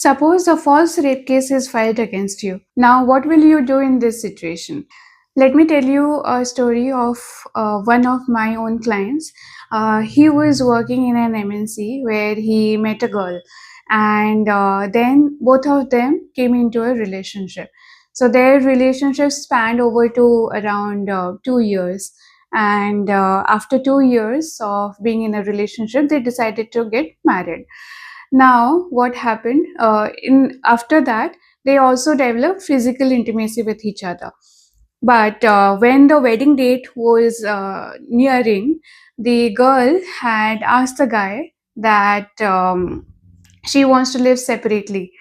Suppose a false rape case is filed against you. Now, what will you do in this situation? Let me tell you a story of one of my own clients. He was working in an MNC where he met a girl, and then both of them came into a relationship. So their relationship spanned over to around 2 years. And after 2 years of being in a relationship, they decided to get married. Now, what happened? In after that, they also developed physical intimacy with each other. But when the wedding date was nearing, the girl had asked the guy that she wants to live separately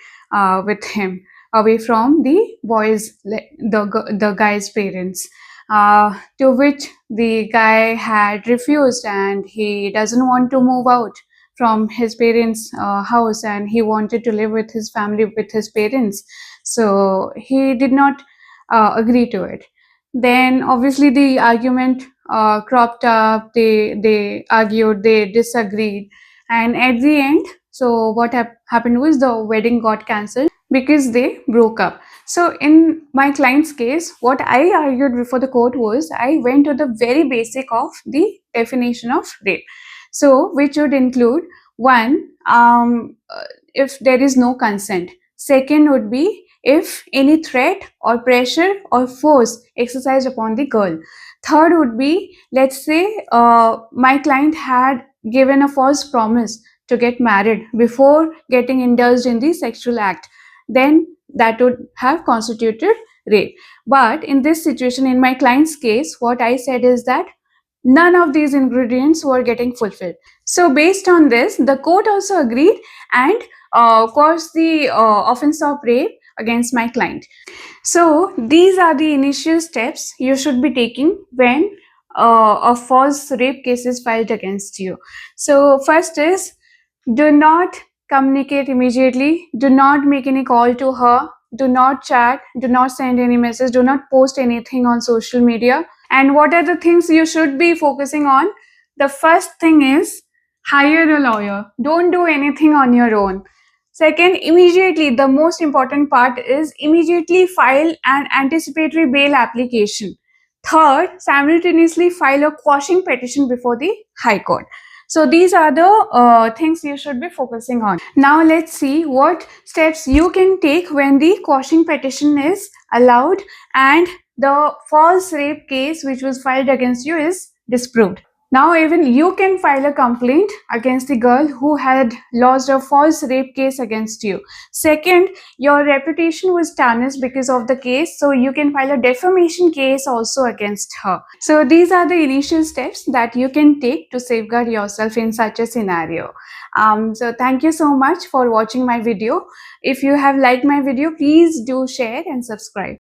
with him, away from the the guy's parents. To which the guy had refused, and he doesn't want to move out from his parents' house, and he wanted to live with his family, with his parents. So he did not agree to it. Then obviously the argument cropped up. They argued, they disagreed, and at the end, so what happened was the wedding got cancelled because they broke up. So in my client's case, what I argued before the court was, I went to the very basic of the definition of rape. So which would include one, if there is no consent. Second would be if any threat or pressure or force exercised upon the girl. Third would be, let's say my client had given a false promise to get married before getting indulged in the sexual act, then that would have constituted rape. But in this situation, in my client's case, what I said is that none of these ingredients were getting fulfilled. So based on this, the court also agreed and caused the offense of rape against my client. So these are the initial steps you should be taking when a false rape case is filed against you. So first is, do not communicate immediately. Do not make any call to her. Do not chat. Do not send any message. Do not post anything on social media. And what are the things you should be focusing on? The first thing is, hire a lawyer. Don't do anything on your own. Second, immediately, the most important part is immediately file an anticipatory bail application. Third, simultaneously file a quashing petition before the High Court. So these are the things you should be focusing on. Now let's see what steps you can take when the quashing petition is allowed and the false rape case which was filed against you is disproved. Now even you can file a complaint against the girl who had lodged a false rape case against you. Second, your reputation was tarnished because of the case, so you can file a defamation case also against her. So these are the initial steps that you can take to safeguard yourself in such a scenario. So thank you so much for watching my video. If you have liked my video, please do share and subscribe.